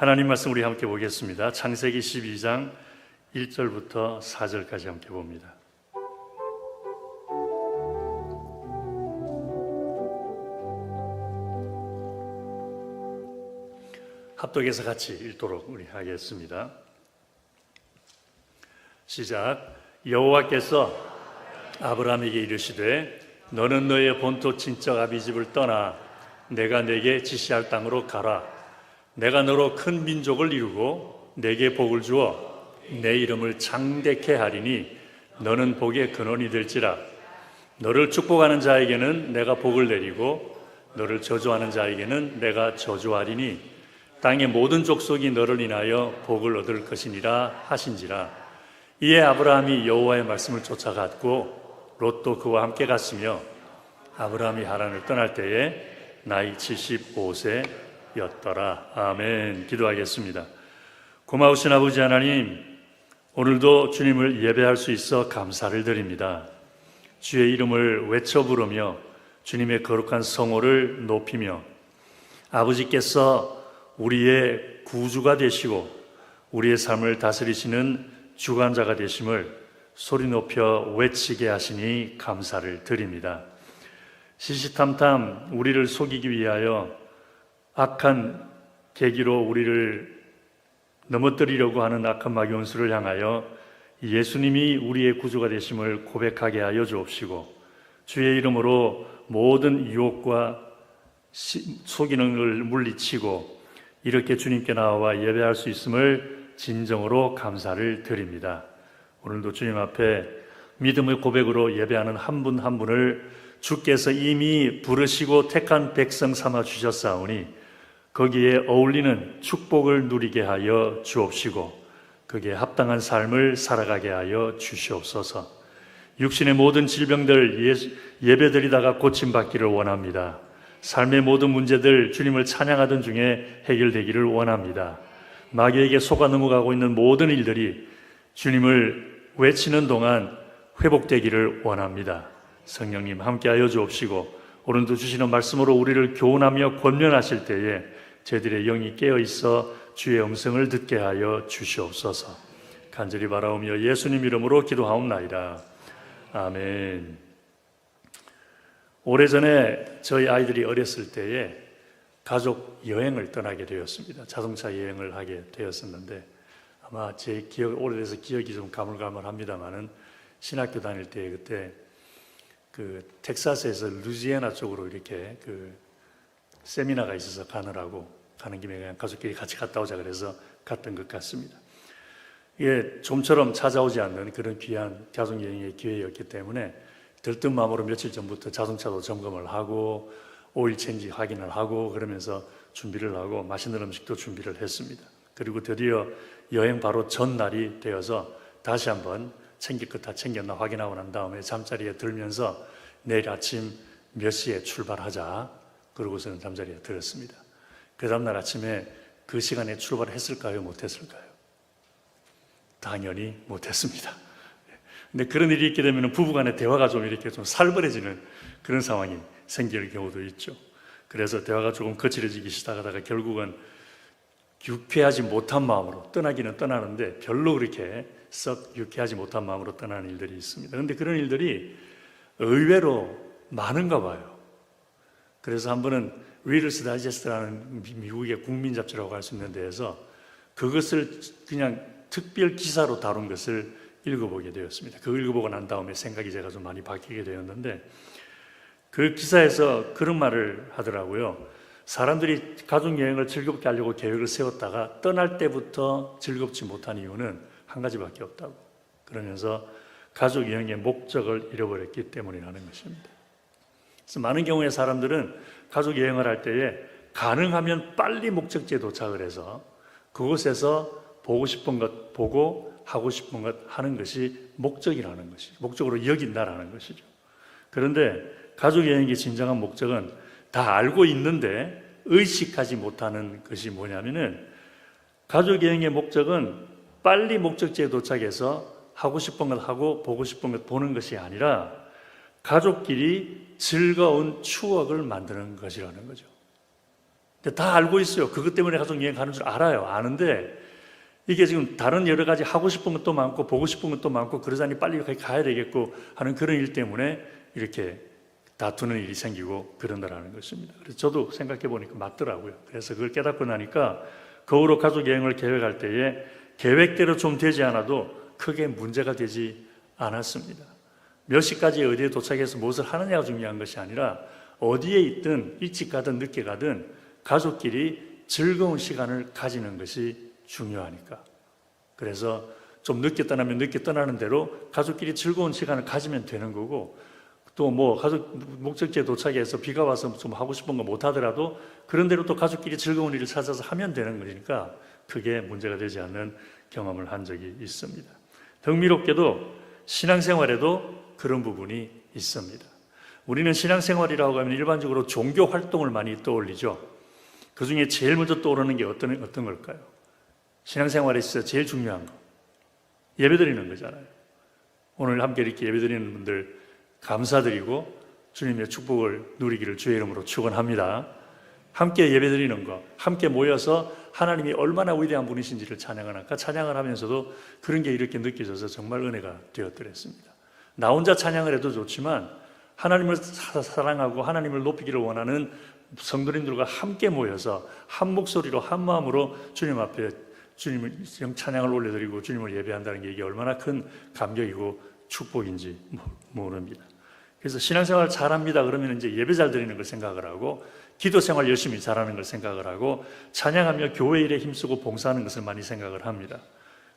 하나님 말씀 우리 함께 보겠습니다. 창세기 12장 1절부터 4절까지 함께 봅니다. 합독해서 같이 읽도록 우리 하겠습니다. 시작. 여호와께서 아브라함에게 이르시되 너는 너의 본토 친척 아비집을 떠나 내가 내게 지시할 땅으로 가라. 내가 너로 큰 민족을 이루고 내게 복을 주어 내 이름을 장대케 하리니 너는 복의 근원이 될지라. 너를 축복하는 자에게는 내가 복을 내리고 너를 저주하는 자에게는 내가 저주하리니 땅의 모든 족속이 너를 인하여 복을 얻을 것이니라 하신지라. 이에 아브라함이 여호와의 말씀을 쫓아갔고 롯도 그와 함께 갔으며 아브라함이 하란을 떠날 때에 나이 75세였더라. 아멘. 기도하겠습니다. 고마우신 아버지 하나님, 오늘도 주님을 예배할 수 있어 감사를 드립니다. 주의 이름을 외쳐 부르며 주님의 거룩한 성호를 높이며 아버지께서 우리의 구주가 되시고 우리의 삶을 다스리시는 주관자가 되심을 소리 높여 외치게 하시니 감사를 드립니다. 시시탐탐 우리를 속이기 위하여 악한 계기로 우리를 넘어뜨리려고 하는 악한 마귀 원수를 향하여 예수님이 우리의 구주가 되심을 고백하게 하여 주옵시고 주의 이름으로 모든 유혹과 속이는 걸 물리치고 이렇게 주님께 나와 예배할 수 있음을 진정으로 감사를 드립니다. 오늘도 주님 앞에 믿음의 고백으로 예배하는 한 분 한 분을 주께서 이미 부르시고 택한 백성 삼아 주셨사오니 거기에 어울리는 축복을 누리게 하여 주옵시고 거기에 합당한 삶을 살아가게 하여 주시옵소서. 육신의 모든 질병들 예배드리다가 고침받기를 원합니다. 삶의 모든 문제들 주님을 찬양하던 중에 해결되기를 원합니다. 마귀에게 속아 넘어가고 있는 모든 일들이 주님을 외치는 동안 회복되기를 원합니다. 성령님 함께하여 주옵시고 오늘도 주시는 말씀으로 우리를 교훈하며 권면하실 때에 저희들의 영이 깨어있어 주의 음성을 듣게 하여 주시옵소서. 간절히 바라오며 예수님 이름으로 기도하옵나이다. 아멘. 오래전에 저희 아이들이 어렸을 때에 가족 여행을 떠나게 되었습니다. 자동차 여행을 하게 되었었는데 아마 제 기억, 오래돼서 기억이 좀 가물가물합니다만은 신학교 다닐 때 그때 그 텍사스에서 루지애나 쪽으로 이렇게 그 세미나가 있어서 가는 김에 그냥 가족끼리 같이 갔다 오자 그래서 갔던 것 같습니다. 이게 좀처럼 찾아오지 않는 그런 귀한 가족 여행의 기회였기 때문에 들뜬 마음으로 며칠 전부터 자동차도 점검을 하고 오일 체인지 확인을 하고 그러면서 준비를 하고 맛있는 음식도 준비를 했습니다. 그리고 드디어 여행 바로 전날이 되어서 다시 한번 챙길 것 다 챙겼나 확인하고 난 다음에 잠자리에 들면서 내일 아침 몇 시에 출발하자 그러고서는 잠자리에 들었습니다. 그 다음날 아침에 그 시간에 출발을 했을까요? 못했을까요? 당연히 못했습니다. 근데 그런 일이 있게 되면 부부간의 대화가 좀 이렇게 좀 살벌해지는 그런 상황이 생길 경우도 있죠. 그래서 대화가 조금 거칠어지기 시작하다가 결국은 유쾌하지 못한 마음으로 떠나기는 떠나는데 별로 그렇게 썩 유쾌하지 못한 마음으로 떠나는 일들이 있습니다. 그런데 그런 일들이 의외로 많은가 봐요. 그래서 한 번은 리더스 다이제스트라는 미국의 국민 잡지라고 할 수 있는 데에서 그것을 그냥 특별 기사로 다룬 것을 읽어보게 되었습니다. 그걸 읽어보고 난 다음에 생각이 제가 좀 많이 바뀌게 되었는데 그 기사에서 그런 말을 하더라고요. 사람들이 가족여행을 즐겁게 하려고 계획을 세웠다가 떠날 때부터 즐겁지 못한 이유는 한 가지밖에 없다고. 그러면서 가족여행의 목적을 잃어버렸기 때문이라는 것입니다. 그래서 많은 경우에 사람들은 가족여행을 할 때에 가능하면 빨리 목적지에 도착을 해서 그곳에서 보고 싶은 것 보고 하고 싶은 것 하는 것이 목적이라는 것이죠. 목적으로 여긴다라는 것이죠. 그런데 가족여행의 진정한 목적은 다 알고 있는데 의식하지 못하는 것이 뭐냐면은 가족여행의 목적은 빨리 목적지에 도착해서 하고 싶은 것 하고 보고 싶은 것 보는 것이 아니라 가족끼리 즐거운 추억을 만드는 것이라는 거죠. 근데 다 알고 있어요. 그것 때문에 가족여행 가는 줄 알아요. 아는데 이게 지금 다른 여러 가지 하고 싶은 것도 많고 보고 싶은 것도 많고 그러자니 빨리 가야 되겠고 하는 그런 일 때문에 이렇게 다투는 일이 생기고 그런다라는 것입니다. 그래서 저도 생각해 보니까 맞더라고요. 그래서 그걸 깨닫고 나니까 그 후로 가족여행을 계획할 때에 계획대로 좀 되지 않아도 크게 문제가 되지 않았습니다. 몇 시까지 어디에 도착해서 무엇을 하느냐가 중요한 것이 아니라 어디에 있든 일찍 가든 늦게 가든 가족끼리 즐거운 시간을 가지는 것이 중요하니까. 그래서 좀 늦게 떠나면 늦게 떠나는 대로 가족끼리 즐거운 시간을 가지면 되는 거고, 또 뭐 가족 목적지에 도착해서 비가 와서 좀 하고 싶은 거 못 하더라도 그런 대로 또 가족끼리 즐거운 일을 찾아서 하면 되는 거니까 크게 문제가 되지 않는 경험을 한 적이 있습니다. 흥미롭게도 신앙생활에도 그런 부분이 있습니다. 우리는 신앙생활이라고 하면 일반적으로 종교 활동을 많이 떠올리죠. 그 중에 제일 먼저 떠오르는 게 어떤 걸까요? 신앙생활에 있어서 제일 중요한 거, 예배드리는 거잖아요. 오늘 함께 이렇게 예배드리는 분들 감사드리고 주님의 축복을 누리기를 주의 이름으로 축원합니다. 함께 예배드리는 것, 함께 모여서 하나님이 얼마나 위대한 분이신지를 찬양하는, 찬양을 하면서도 그런 게 이렇게 느껴져서 정말 은혜가 되었더랬습니다. 나 혼자 찬양을 해도 좋지만 하나님을 사랑하고 하나님을 높이기를 원하는 성도님들과 함께 모여서 한 목소리로 한 마음으로 주님 앞에 주님을 찬양을 올려드리고 주님을 예배한다는 게 이게 얼마나 큰 감격이고 축복인지 모릅니다. 그래서 신앙생활 잘합니다 그러면 이제 예배 잘 드리는 걸 생각을 하고 기도생활 열심히 잘하는 걸 생각을 하고 찬양하며 교회 일에 힘쓰고 봉사하는 것을 많이 생각을 합니다.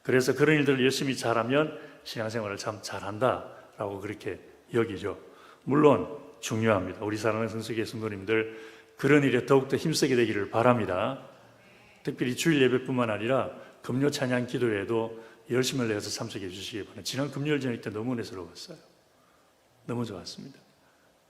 그래서 그런 일들을 열심히 잘하면 신앙생활을 참 잘한다라고 그렇게 여기죠. 물론 중요합니다. 우리 사랑하는 성수교회 성도님들 그런 일에 더욱더 힘쓰게 되기를 바랍니다. 특별히 주일 예배뿐만 아니라 금요 찬양 기도회에도 열심을 내서 참석해 주시기 바랍니다. 지난 금요일 저녁 때 너무 은혜스러웠어요. 너무 좋았습니다.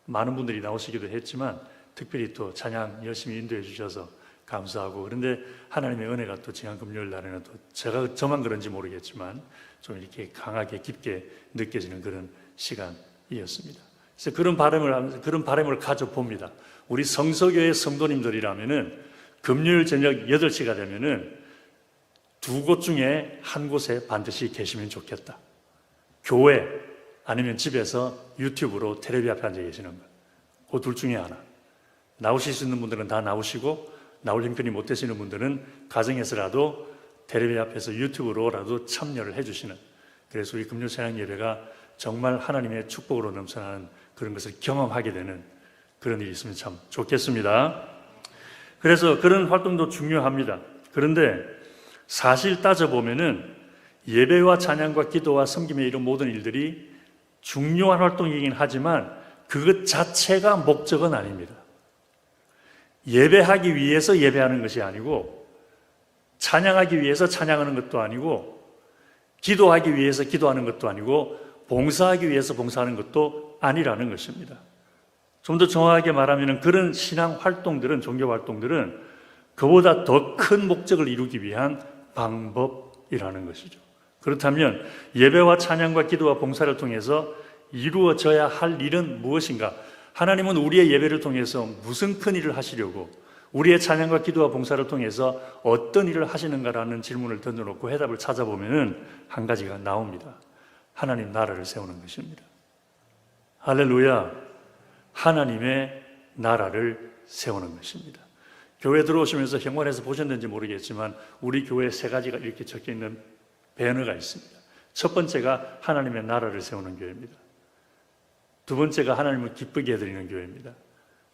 많은 분들이 나오시기도 했지만 특별히 또 찬양 열심히 인도해 주셔서 감사하고, 그런데 하나님의 은혜가 또 지난 금요일 날에는 또 저만 그런지 모르겠지만 좀 이렇게 강하게 깊게 느껴지는 그런 시간이었습니다. 그래서 그런 바람을 가져봅니다. 우리 성서교회 성도님들이라면은 금요일 저녁 8시가 되면은 두 곳 중에 한 곳에 반드시 계시면 좋겠다. 교회 아니면 집에서 유튜브로 텔레비 앞에 앉아 계시는 것. 그 둘 중에 하나. 나오실 수 있는 분들은 다 나오시고 나올 형편이 못 되시는 분들은 가정에서라도 텔레비 앞에서 유튜브로라도 참여를 해주시는, 그래서 우리 금요 찬양 예배가 정말 하나님의 축복으로 넘쳐나는 그런 것을 경험하게 되는 그런 일이 있으면 참 좋겠습니다. 그래서 그런 활동도 중요합니다. 그런데 사실 따져보면은 예배와 찬양과 기도와 섬김의 이런 모든 일들이 중요한 활동이긴 하지만 그것 자체가 목적은 아닙니다. 예배하기 위해서 예배하는 것이 아니고, 찬양하기 위해서 찬양하는 것도 아니고, 기도하기 위해서 기도하는 것도 아니고, 봉사하기 위해서 봉사하는 것도 아니라는 것입니다. 좀 더 정확하게 말하면 그런 신앙 활동들은, 종교 활동들은 그보다 더 큰 목적을 이루기 위한 방법이라는 것이죠. 그렇다면 예배와 찬양과 기도와 봉사를 통해서 이루어져야 할 일은 무엇인가? 하나님은 우리의 예배를 통해서 무슨 큰 일을 하시려고, 우리의 찬양과 기도와 봉사를 통해서 어떤 일을 하시는가라는 질문을 던져놓고 해답을 찾아보면 한 가지가 나옵니다. 하나님 나라를 세우는 것입니다. 할렐루야. 하나님의 나라를 세우는 것입니다. 교회 들어오시면서 현관에서 보셨는지 모르겠지만 우리 교회에 3가지가 이렇게 적혀있는 배너가 있습니다. 첫 번째가 하나님의 나라를 세우는 교회입니다. 두 번째가 하나님을 기쁘게 해드리는 교회입니다.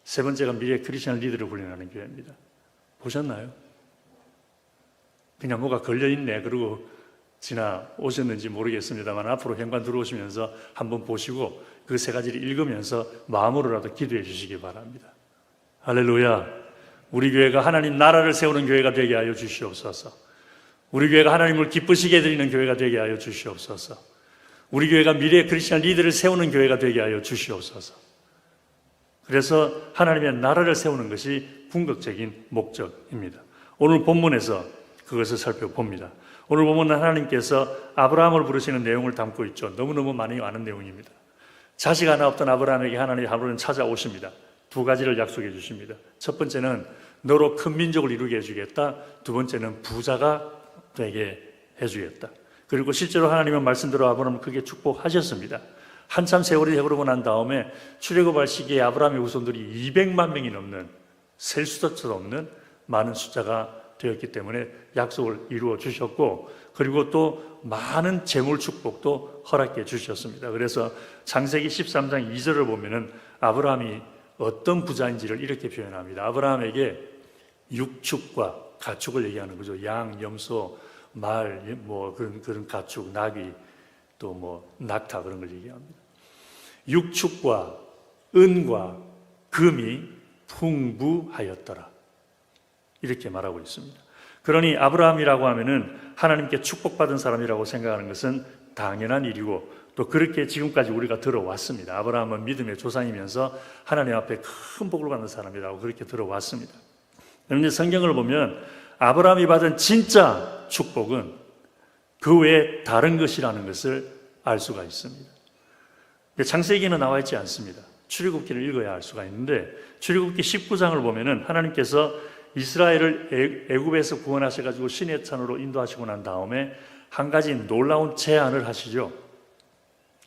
세 번째가 미래 크리스천 리더를 훈련하는 교회입니다. 보셨나요? 그냥 뭐가 걸려있네 그러고 지나오셨는지 모르겠습니다만 앞으로 현관 들어오시면서 한번 보시고 그 3가지를 읽으면서 마음으로라도 기도해 주시기 바랍니다. 할렐루야. 우리 교회가 하나님 나라를 세우는 교회가 되게 하여 주시옵소서. 우리 교회가 하나님을 기쁘시게 해드리는 교회가 되게 하여 주시옵소서. 우리 교회가 미래의 크리스천 리더를 세우는 교회가 되게 하여 주시옵소서. 그래서 하나님의 나라를 세우는 것이 궁극적인 목적입니다. 오늘 본문에서 그것을 살펴봅니다. 오늘 본문은 하나님께서 아브라함을 부르시는 내용을 담고 있죠. 너무너무 많이 아는 내용입니다. 자식 하나 없던 아브라함에게 하나님이 한 번은 찾아오십니다. 2가지를 약속해 주십니다. 첫 번째는 너로 큰 민족을 이루게 해주겠다. 두 번째는 부자가 되게 해주겠다. 그리고 실제로 하나님은 말씀대로 아브라함을 크게 축복하셨습니다. 한참 세월이 흐르고 난 다음에 출애굽할 시기에 아브라함의 후손들이 200만 명이 넘는, 셀 수도 없는 많은 숫자가 되었기 때문에 약속을 이루어 주셨고, 그리고 또 많은 재물 축복도 허락해 주셨습니다. 그래서 창세기 13장 2절을 보면은 아브라함이 어떤 부자인지를 이렇게 표현합니다. 아브라함에게 육축과 가축을 얘기하는 거죠. 양, 염소, 말, 뭐 그런 가축, 나귀, 또 뭐 낙타 그런 걸 얘기합니다. 육축과 은과 금이 풍부하였더라. 이렇게 말하고 있습니다. 그러니 아브라함이라고 하면은 하나님께 축복받은 사람이라고 생각하는 것은 당연한 일이고, 또 그렇게 지금까지 우리가 들어왔습니다. 아브라함은 믿음의 조상이면서 하나님 앞에 큰 복을 받는 사람이라고 그렇게 들어왔습니다. 그런데 성경을 보면 아브라함이 받은 진짜 축복은 그 외에 다른 것이라는 것을 알 수가 있습니다. 창세기는 나와 있지 않습니다. 출애굽기를 읽어야 알 수가 있는데, 출애굽기 19장을 보면은 하나님께서 이스라엘을 애굽에서 구원하셔가지고 시내 산으로 인도하시고 난 다음에 한 가지 놀라운 제안을 하시죠.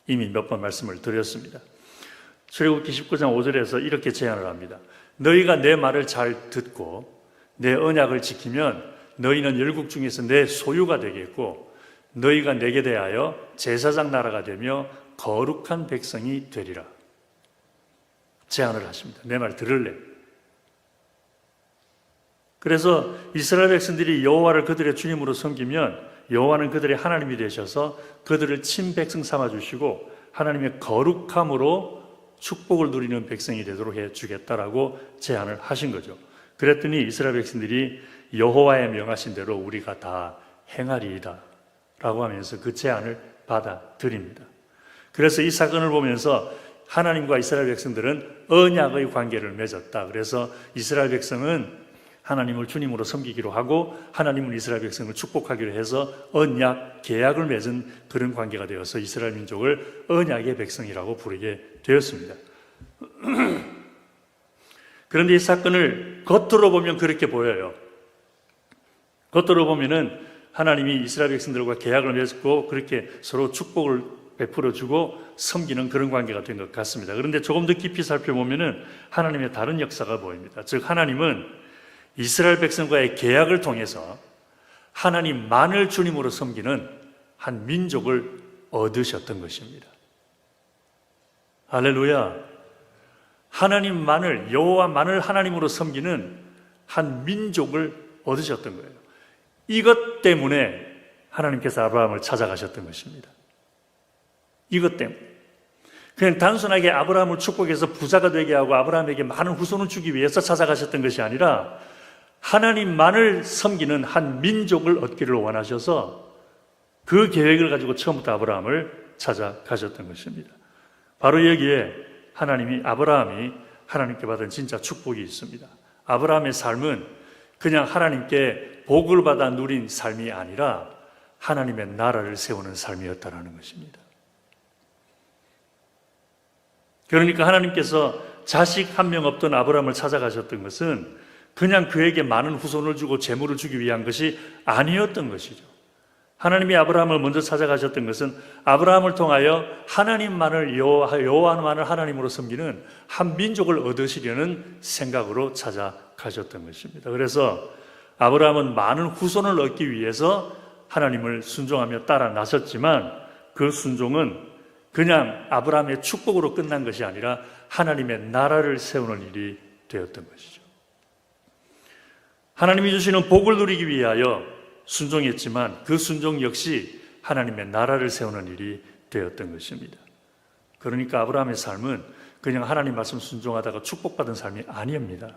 이미 몇 번 말씀을 드렸습니다. 출애굽기 19장 5절에서 이렇게 제안을 합니다. 너희가 내 말을 잘 듣고 내 언약을 지키면 너희는 열국 중에서 내 소유가 되겠고, 너희가 내게 대하여 제사장 나라가 되며 거룩한 백성이 되리라. 제안을 하십니다. 내 말 들을래? 그래서 이스라엘 백성들이 여호와를 그들의 주님으로 섬기면 여호와는 그들의 하나님이 되셔서 그들을 친백성 삼아주시고 하나님의 거룩함으로 축복을 누리는 백성이 되도록 해주겠다라고 제안을 하신 거죠. 그랬더니 이스라엘 백성들이 여호와의 명하신 대로 우리가 다 행하리이다 라고 하면서 그 제안을 받아들입니다. 그래서 이 사건을 보면서 하나님과 이스라엘 백성들은 언약의 관계를 맺었다. 그래서 이스라엘 백성은 하나님을 주님으로 섬기기로 하고, 하나님은 이스라엘 백성을 축복하기로 해서 언약, 계약을 맺은 그런 관계가 되어서 이스라엘 민족을 언약의 백성이라고 부르게 되었습니다. 그런데 이 사건을 겉으로 보면 그렇게 보여요. 겉으로 보면은 하나님이 이스라엘 백성들과 계약을 맺고 그렇게 서로 축복을 베풀어주고 섬기는 그런 관계가 된 것 같습니다. 그런데 조금 더 깊이 살펴보면은 하나님의 다른 역사가 보입니다. 즉, 하나님은 이스라엘 백성과의 계약을 통해서 하나님만을 주님으로 섬기는 한 민족을 얻으셨던 것입니다. 할렐루야. 하나님만을, 여호와만을 하나님으로 섬기는 한 민족을 얻으셨던 거예요. 이것 때문에 하나님께서 아브라함을 찾아가셨던 것입니다. 이것 때문에. 그냥 단순하게 아브라함을 축복해서 부자가 되게 하고 아브라함에게 많은 후손을 주기 위해서 찾아가셨던 것이 아니라 하나님만을 섬기는 한 민족을 얻기를 원하셔서 그 계획을 가지고 처음부터 아브라함을 찾아가셨던 것입니다. 바로 여기에 아브라함이 하나님께 받은 진짜 축복이 있습니다. 아브라함의 삶은 그냥 하나님께 복을 받아 누린 삶이 아니라 하나님의 나라를 세우는 삶이었다는 것입니다. 그러니까 하나님께서 자식 한 명 없던 아브라함을 찾아가셨던 것은 그냥 그에게 많은 후손을 주고 재물을 주기 위한 것이 아니었던 것이죠. 하나님이 아브라함을 먼저 찾아가셨던 것은 아브라함을 통하여 하나님만을, 여호와만을 하나님으로 섬기는 한 민족을 얻으시려는 생각으로 찾아가셨던 것입니다. 그래서 아브라함은 많은 후손을 얻기 위해서 하나님을 순종하며 따라 나섰지만 그 순종은 그냥 아브라함의 축복으로 끝난 것이 아니라 하나님의 나라를 세우는 일이 되었던 것이죠. 하나님이 주시는 복을 누리기 위하여 순종했지만 그 순종 역시 하나님의 나라를 세우는 일이 되었던 것입니다. 그러니까 아브라함의 삶은 그냥 하나님 말씀 순종하다가 축복받은 삶이 아닙니다.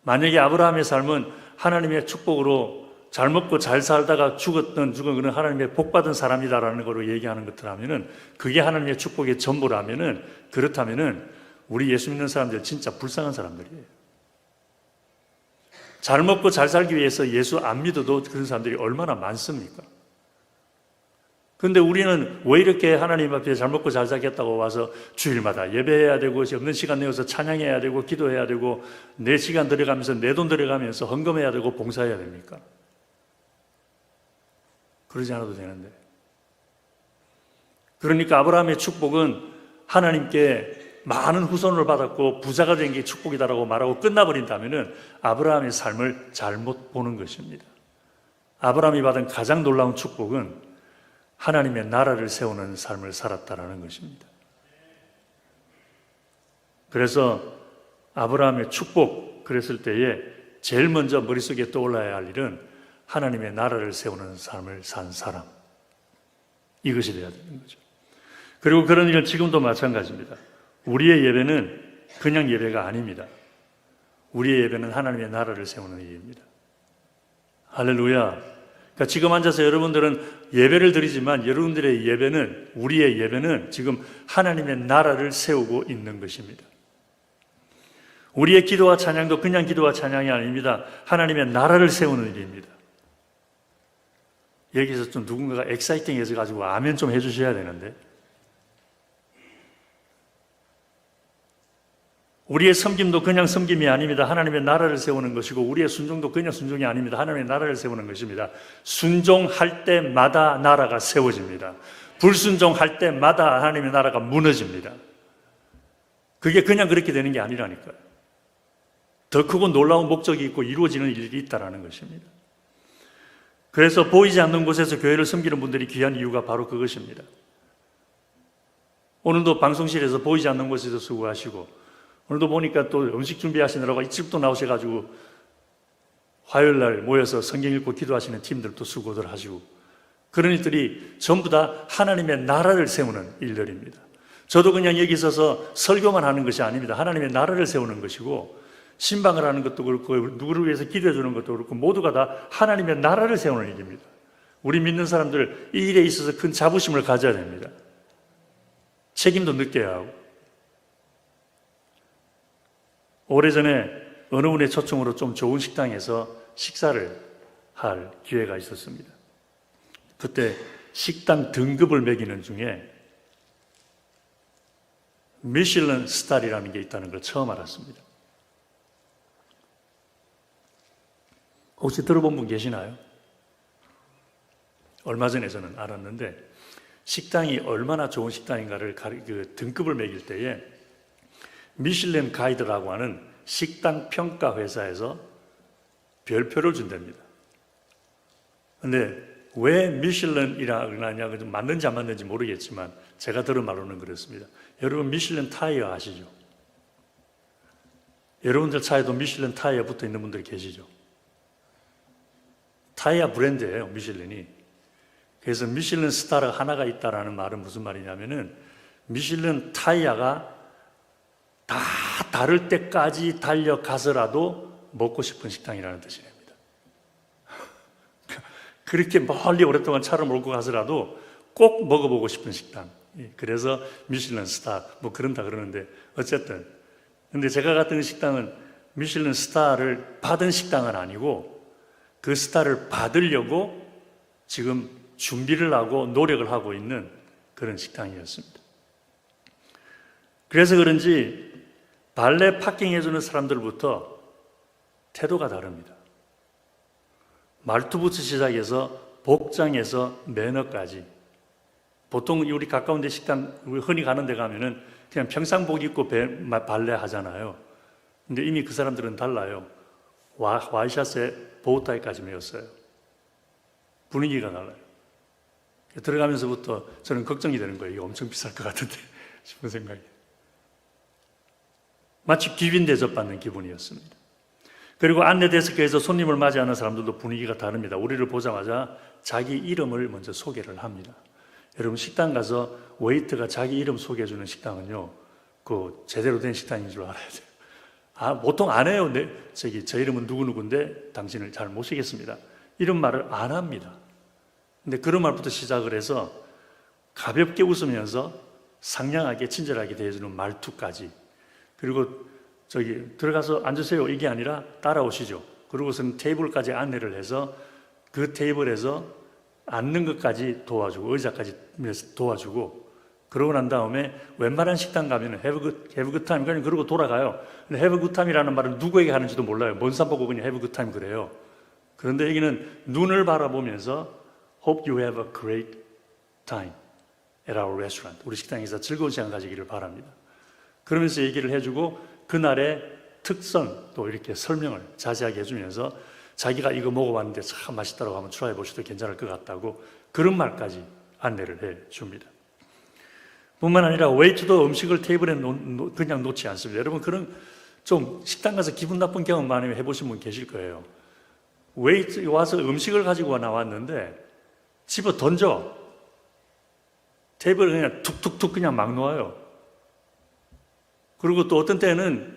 만약에 아브라함의 삶은 하나님의 축복으로 잘 먹고 잘 살다가 죽은 그는 하나님의 복받은 사람이다라는 거로 얘기하는 것들하면은 그게 하나님의 축복의 전부라면은, 그렇다면은 우리 예수 믿는 사람들 진짜 불쌍한 사람들이에요. 잘 먹고 잘 살기 위해서 예수 안 믿어도 그런 사람들이 얼마나 많습니까? 근데 우리는 왜 이렇게 하나님 앞에 잘 먹고 잘 살겠다고 와서 주일마다 예배해야 되고 없는 시간 내어서 찬양해야 되고 기도해야 되고 내 시간 들어가면서 내 돈 들어가면서 헌금해야 되고 봉사해야 됩니까? 그러지 않아도 되는데. 그러니까 아브라함의 축복은 하나님께 많은 후손을 받았고 부자가 된 게 축복이다라고 말하고 끝나버린다면 아브라함의 삶을 잘못 보는 것입니다. 아브라함이 받은 가장 놀라운 축복은 하나님의 나라를 세우는 삶을 살았다라는 것입니다. 그래서 아브라함의 축복 그랬을 때에 제일 먼저 머릿속에 떠올라야 할 일은 하나님의 나라를 세우는 삶을 산 사람, 이것이 되어야 되는 거죠. 그리고 그런 일은 지금도 마찬가지입니다. 우리의 예배는 그냥 예배가 아닙니다. 우리의 예배는 하나님의 나라를 세우는 일입니다. 할렐루야. 그러니까 지금 앉아서 여러분들은 예배를 드리지만 여러분들의 예배는, 우리의 예배는 지금 하나님의 나라를 세우고 있는 것입니다. 우리의 기도와 찬양도 그냥 기도와 찬양이 아닙니다. 하나님의 나라를 세우는 일입니다. 여기서 좀 누군가가 엑사이팅해서 가지고 아멘 좀 해주셔야 되는데, 우리의 섬김도 그냥 섬김이 아닙니다. 하나님의 나라를 세우는 것이고, 우리의 순종도 그냥 순종이 아닙니다. 하나님의 나라를 세우는 것입니다. 순종할 때마다 나라가 세워집니다. 불순종할 때마다 하나님의 나라가 무너집니다. 그게 그냥 그렇게 되는 게 아니라니까요. 더 크고 놀라운 목적이 있고 이루어지는 일이 있다는 것입니다. 그래서 보이지 않는 곳에서 교회를 섬기는 분들이 귀한 이유가 바로 그것입니다. 오늘도 방송실에서 보이지 않는 곳에서 수고하시고, 오늘도 보니까 또 음식 준비하시느라고 이집도 나오셔가지고 화요일 날 모여서 성경 읽고 기도하시는 팀들도 수고들 하시고, 그런 일들이 전부 다 하나님의 나라를 세우는 일들입니다. 저도 그냥 여기 있어서 설교만 하는 것이 아닙니다. 하나님의 나라를 세우는 것이고, 신방을 하는 것도 그렇고 누구를 위해서 기도해 주는 것도 그렇고 모두가 다 하나님의 나라를 세우는 일입니다. 우리 믿는 사람들 이 일에 있어서 큰 자부심을 가져야 됩니다. 책임도 느껴야 하고. 오래전에 어느 분의 초청으로 좀 좋은 식당에서 식사를 할 기회가 있었습니다. 그때 식당 등급을 매기는 중에 미슐랭 스타일이라는 게 있다는 걸 처음 알았습니다. 혹시 들어본 분 계시나요? 얼마 전에 저는 알았는데, 식당이 얼마나 좋은 식당인가를 그 등급을 매길 때에 미슐랭 가이드라고 하는 식당 평가 회사에서 별표를 준답니다. 근데 왜 미슐랭이라고 하냐, 좀 맞는지 안 맞는지 모르겠지만 제가 들은 말로는 그렇습니다. 여러분 미슐랭 타이어 아시죠? 여러분들 차에도 미슐랭 타이어 붙어 있는 분들이 계시죠? 타이어 브랜드예요, 미슐랭이. 그래서 미슐랭 스타가 하나가 있다라는 말은 무슨 말이냐면은 미슐랭 타이어가 다 다를 때까지 달려가서라도 먹고 싶은 식당이라는 뜻입니다. 그렇게 멀리 오랫동안 차를 몰고 가서라도 꼭 먹어보고 싶은 식당. 그래서 미슐랭 스타 뭐 그런다 그러는데, 어쨌든 근데 제가 갔던 식당은 미슐랭 스타를 받은 식당은 아니고 그 스타를 받으려고 지금 준비를 하고 노력을 하고 있는 그런 식당이었습니다. 그래서 그런지 발레 파킹 해주는 사람들부터 태도가 다릅니다. 말투부터 시작해서 복장에서 매너까지. 보통 우리 가까운 데 식당 흔히 가는 데 가면은 그냥 평상복 입고 발레 하잖아요. 근데 이미 그 사람들은 달라요. 와이셔츠에 보호타이까지 메었어요. 분위기가 달라요. 들어가면서부터 저는 걱정이 되는 거예요. 이거 엄청 비쌀 것 같은데 싶은 생각이. 마치 귀빈 대접받는 기분이었습니다. 그리고 안내 데스크에서 손님을 맞이하는 사람들도 분위기가 다릅니다. 우리를 보자마자 자기 이름을 먼저 소개를 합니다. 여러분 식당 가서 웨이터가 자기 이름 소개해주는 식당은요, 그 제대로 된 식당인 줄 알아야 돼요. 보통 안 해요. 저 이름은 누구누구인데 당신을 잘 모시겠습니다. 이런 말을 안 합니다. 근데 그런 말부터 시작을 해서 가볍게 웃으면서 상냥하게 친절하게 대해주는 말투까지, 그리고 들어가서 앉으세요 이게 아니라 따라오시죠. 그러고서는 테이블까지 안내를 해서 그 테이블에서 앉는 것까지 도와주고 의자까지 도와주고 그러고 난 다음에 웬만한 식당 가면 have a good time 그냥 그러고 돌아가요. 근데 have a good time이라는 말은 누구에게 하는지도 몰라요. 먼 산 보고 그냥 have a good time 그래요. 그런데 여기는 눈을 바라보면서 hope you have a great time at our restaurant. 우리 식당에서 즐거운 시간 가지기를 바랍니다. 그러면서 얘기를 해주고 그날의 특성도 이렇게 설명을 자세하게 해주면서 자기가 이거 먹어봤는데 참 맛있다고 하면 트라이 보셔도 괜찮을 것 같다고 그런 말까지 안내를 해줍니다. 뿐만 아니라 웨이트도 음식을 테이블에 그냥 놓지 않습니다. 여러분 그런 좀 식당 가서 기분 나쁜 경험 많이 해보신 분 계실 거예요. 웨이트 와서 음식을 가지고 나왔는데 집어 던져. 테이블에 그냥 툭툭툭 그냥 막 놓아요. 그리고 또 어떤 때는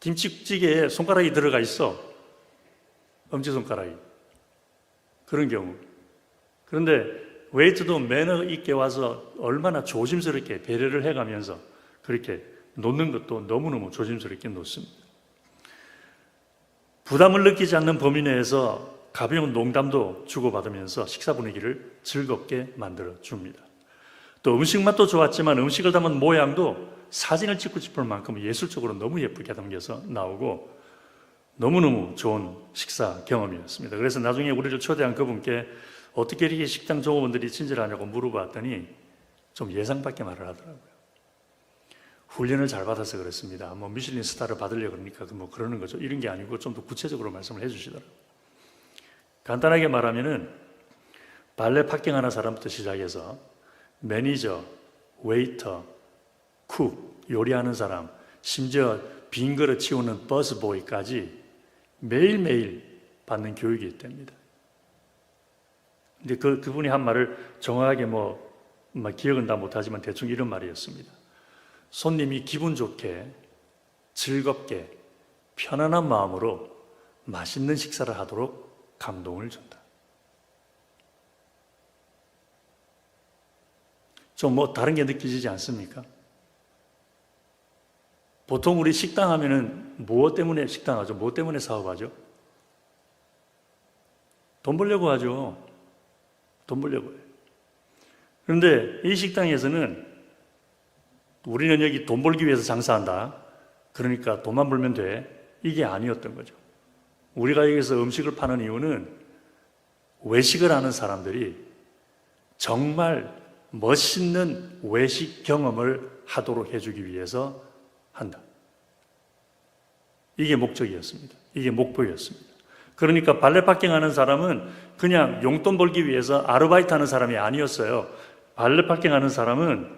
김치찌개에 손가락이 들어가 있어. 엄지손가락이. 그런 경우. 그런데 웨이트도 매너 있게 와서 얼마나 조심스럽게 배려를 해가면서 그렇게 놓는 것도 너무너무 조심스럽게 놓습니다. 부담을 느끼지 않는 범위 내에서 가벼운 농담도 주고받으면서 식사 분위기를 즐겁게 만들어줍니다. 또 음식 맛도 좋았지만 음식을 담은 모양도 사진을 찍고 싶을 만큼 예술적으로 너무 예쁘게 담겨서 나오고 너무너무 좋은 식사 경험이었습니다. 그래서 나중에 우리를 초대한 그분께 어떻게 이렇게 식당 종업원들이 친절하냐고 물어봤더니 좀 예상 밖의 말을 하더라고요. 훈련을 잘 받아서 그렇습니다. 뭐 미슐린 스타를 받으려고 그러니까 뭐 그러는 거죠. 이런 게 아니고 좀 더 구체적으로 말씀을 해주시더라고요. 간단하게 말하면은 발레 파킹하는 사람부터 시작해서 매니저, 웨이터, 쿡, 요리하는 사람, 심지어 빈 그릇 치우는 버스보이까지 매일매일 받는 교육이 있답니다. 근데 그분이 한 말을 정확하게 기억은 다 못하지만 대충 이런 말이었습니다. 손님이 기분 좋게, 즐겁게, 편안한 마음으로 맛있는 식사를 하도록 감동을 준다. 좀 다른 게 느껴지지 않습니까? 보통 우리 식당 하면은 무엇 때문에 식당하죠? 무엇 때문에 사업하죠? 돈 벌려고 하죠. 돈 벌려고 해요. 그런데 이 식당에서는 우리는 여기 돈 벌기 위해서 장사한다. 그러니까 돈만 벌면 돼. 이게 아니었던 거죠. 우리가 여기서 음식을 파는 이유는 외식을 하는 사람들이 정말 멋있는 외식 경험을 하도록 해주기 위해서 한다. 이게 목적이었습니다. 이게 목표였습니다. 그러니까 발레 파킹 하는 사람은 그냥 용돈 벌기 위해서 아르바이트 하는 사람이 아니었어요. 발레 파킹 하는 사람은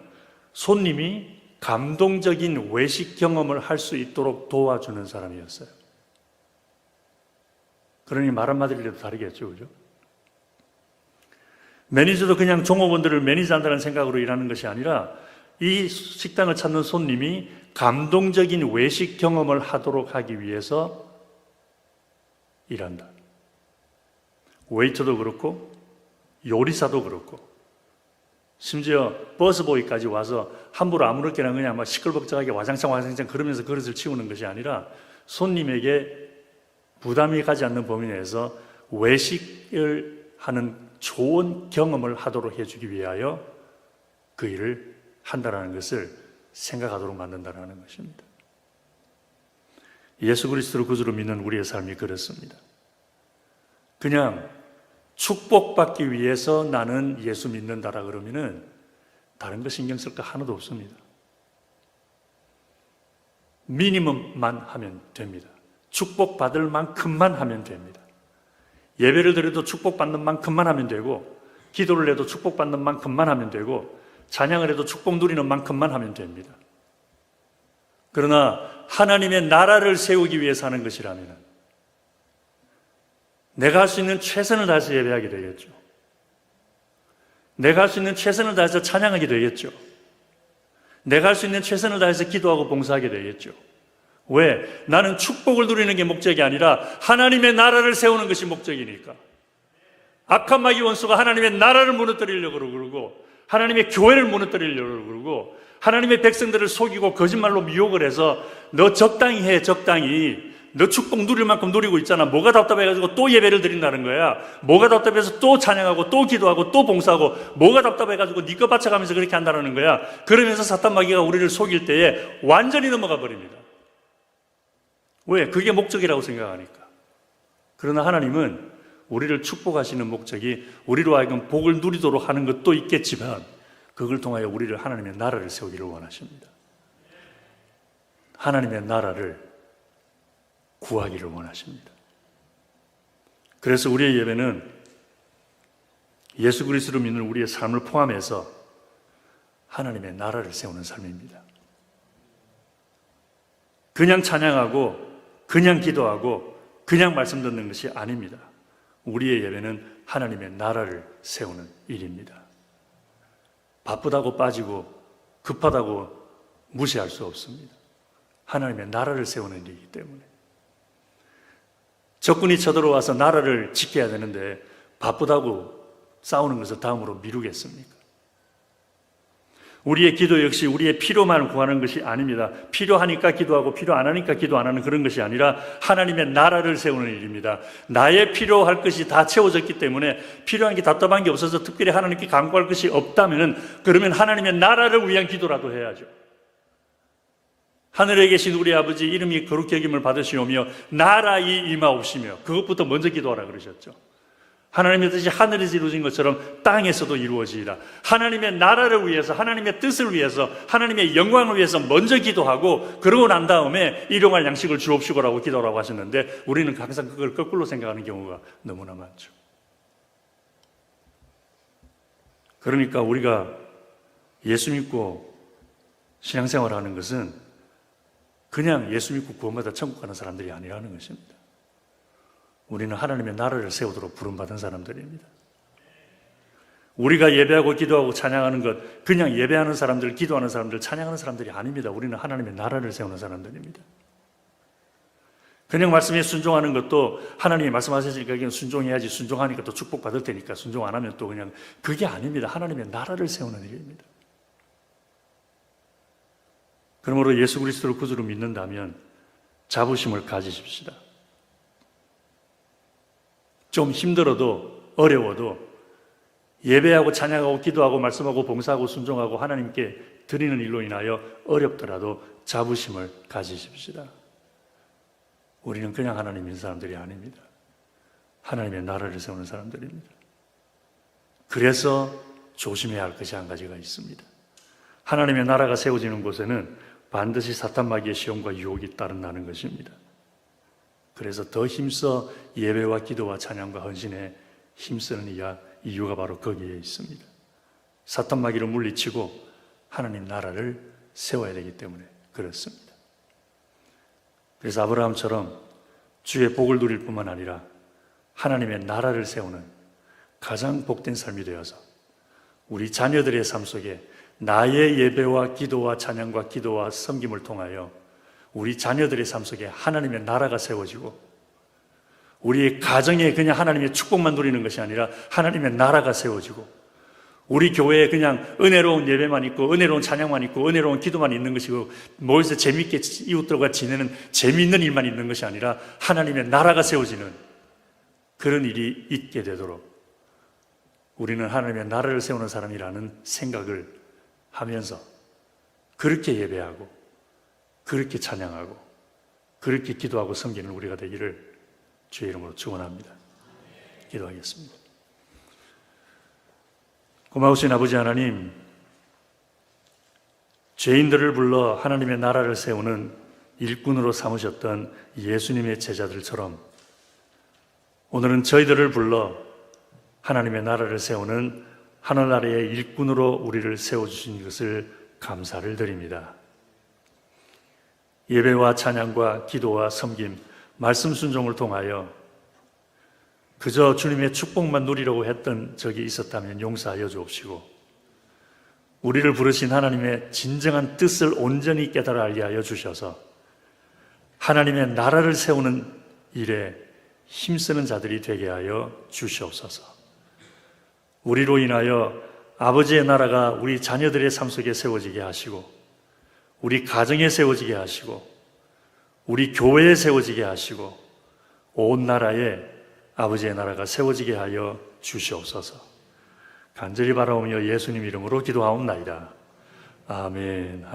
손님이 감동적인 외식 경험을 할 수 있도록 도와주는 사람이었어요. 그러니 말 한마디라도 다르겠죠, 그죠? 매니저도 그냥 종업원들을 매니저한다는 생각으로 일하는 것이 아니라 이 식당을 찾는 손님이 감동적인 외식 경험을 하도록 하기 위해서 일한다. 웨이터도 그렇고 요리사도 그렇고 심지어 버스보이까지 와서 함부로 아무렇게나 그냥 막 시끌벅적하게 와장창 그러면서 그릇을 치우는 것이 아니라 손님에게 부담이 가지 않는 범위 내에서 외식을 하는 좋은 경험을 하도록 해주기 위하여 그 일을 한다는 것을 생각하도록 만든다는 것입니다. 예수 그리스도를 구주로 믿는 우리의 삶이 그렇습니다. 그냥 축복받기 위해서 나는 예수 믿는다라 그러면은 다른 거 신경 쓸 거 하나도 없습니다. 미니멈만 하면 됩니다. 축복받을 만큼만 하면 됩니다. 예배를 드려도 축복받는 만큼만 하면 되고 기도를 해도 축복받는 만큼만 하면 되고 찬양을 해도 축복 누리는 만큼만 하면 됩니다. 그러나 하나님의 나라를 세우기 위해서 하는 것이라면 내가 할 수 있는 최선을 다해서 예배하게 되겠죠. 내가 할 수 있는 최선을 다해서 찬양하게 되겠죠. 내가 할 수 있는 최선을 다해서 기도하고 봉사하게 되겠죠. 왜? 나는 축복을 누리는 게 목적이 아니라 하나님의 나라를 세우는 것이 목적이니까. 악한 마귀 원수가 하나님의 나라를 무너뜨리려고 그러고 하나님의 교회를 무너뜨리려고 그러고 하나님의 백성들을 속이고 거짓말로 미혹을 해서 너 적당히 해, 적당히. 너 축복 누릴 만큼 누리고 있잖아. 뭐가 답답해가지고 또 예배를 드린다는 거야. 뭐가 답답해서 또 찬양하고 또 기도하고 또 봉사하고 뭐가 답답해가지고 네 거 바쳐가면서 그렇게 한다는 거야. 그러면서 사탄 마귀가 우리를 속일 때에 완전히 넘어가 버립니다. 왜? 그게 목적이라고 생각하니까. 그러나 하나님은 우리를 축복하시는 목적이 우리로 하여금 복을 누리도록 하는 것도 있겠지만 그걸 통하여 우리를 하나님의 나라를 세우기를 원하십니다. 하나님의 나라를 구하기를 원하십니다. 그래서 우리의 예배는 예수 그리스도를 믿는 우리의 삶을 포함해서 하나님의 나라를 세우는 삶입니다. 그냥 찬양하고 그냥 기도하고 그냥 말씀 듣는 것이 아닙니다. 우리의 예배는 하나님의 나라를 세우는 일입니다. 바쁘다고 빠지고 급하다고 무시할 수 없습니다. 하나님의 나라를 세우는 일이기 때문에. 적군이 쳐들어와서 나라를 지켜야 되는데 바쁘다고 싸우는 것을 다음으로 미루겠습니까? 우리의 기도 역시 우리의 필요만 구하는 것이 아닙니다. 필요하니까 기도하고 필요 안 하니까 기도 안 하는 그런 것이 아니라 하나님의 나라를 세우는 일입니다. 나의 필요할 것이 다 채워졌기 때문에 필요한 게 답답한 게 없어서 특별히 하나님께 간구할 것이 없다면 그러면 하나님의 나라를 위한 기도라도 해야죠. 하늘에 계신 우리 아버지 이름이 거룩히 여김을 받으시오며 나라이 임하옵시며 그것부터 먼저 기도하라 그러셨죠. 하나님의 뜻이 하늘에서 이루어진 것처럼 땅에서도 이루어지리라. 하나님의 나라를 위해서 하나님의 뜻을 위해서 하나님의 영광을 위해서 먼저 기도하고 그러고 난 다음에 일용할 양식을 주옵시고라고 기도하라고 하셨는데 우리는 항상 그걸 거꾸로 생각하는 경우가 너무나 많죠. 그러니까 우리가 예수 믿고 신앙생활을 하는 것은 그냥 예수 믿고 구원받아 천국 가는 사람들이 아니라는 것입니다. 우리는 하나님의 나라를 세우도록 부름받은 사람들입니다. 우리가 예배하고 기도하고 찬양하는 것, 그냥 예배하는 사람들, 기도하는 사람들, 찬양하는 사람들이 아닙니다. 우리는 하나님의 나라를 세우는 사람들입니다. 그냥 말씀에 순종하는 것도 하나님이 말씀하셨으니까 그냥 순종해야지, 순종하니까 또 축복받을 테니까 순종 안 하면 또 그냥 그게 아닙니다. 하나님의 나라를 세우는 일입니다. 그러므로 예수 그리스도를 구주로 믿는다면 자부심을 가지십시다. 좀 힘들어도 어려워도 예배하고 찬양하고 기도하고 말씀하고 봉사하고 순종하고 하나님께 드리는 일로 인하여 어렵더라도 자부심을 가지십시다. 우리는 그냥 하나님 믿는 사람들이 아닙니다. 하나님의 나라를 세우는 사람들입니다. 그래서 조심해야 할 것이 한 가지가 있습니다. 하나님의 나라가 세워지는 곳에는 반드시 사탄 마귀의 시험과 유혹이 따른다는 것입니다. 그래서 더 힘써 예배와 기도와 찬양과 헌신에 힘쓰는 이유가 바로 거기에 있습니다. 사탄 마귀를 물리치고 하나님 나라를 세워야 되기 때문에 그렇습니다. 그래서 아브라함처럼 주의 복을 누릴 뿐만 아니라 하나님의 나라를 세우는 가장 복된 삶이 되어서 우리 자녀들의 삶 속에 나의 예배와 기도와 찬양과 기도와 섬김을 통하여 우리 자녀들의 삶 속에 하나님의 나라가 세워지고 우리의 가정에 그냥 하나님의 축복만 누리는 것이 아니라 하나님의 나라가 세워지고 우리 교회에 그냥 은혜로운 예배만 있고 은혜로운 찬양만 있고 은혜로운 기도만 있는 것이고 모여서 재미있게 이웃들과 지내는 재미있는 일만 있는 것이 아니라 하나님의 나라가 세워지는 그런 일이 있게 되도록 우리는 하나님의 나라를 세우는 사람이라는 생각을 하면서 그렇게 예배하고 그렇게 찬양하고 그렇게 기도하고 섬기는 우리가 되기를 주의 이름으로 축원합니다. 기도하겠습니다. 고마우신 아버지 하나님, 죄인들을 불러 하나님의 나라를 세우는 일꾼으로 삼으셨던 예수님의 제자들처럼 오늘은 저희들을 불러 하나님의 나라를 세우는 하늘나라의 일꾼으로 우리를 세워주신 것을 감사를 드립니다. 예배와 찬양과 기도와 섬김, 말씀 순종을 통하여 그저 주님의 축복만 누리려고 했던 적이 있었다면 용서하여 주옵시고 우리를 부르신 하나님의 진정한 뜻을 온전히 깨달아 알게 하여 주셔서 하나님의 나라를 세우는 일에 힘쓰는 자들이 되게 하여 주시옵소서. 우리로 인하여 아버지의 나라가 우리 자녀들의 삶 속에 세워지게 하시고 우리 가정에 세워지게 하시고 우리 교회에 세워지게 하시고 온 나라에 아버지의 나라가 세워지게 하여 주시옵소서. 간절히 바라오며 예수님 이름으로 기도하옵나이다. 아멘.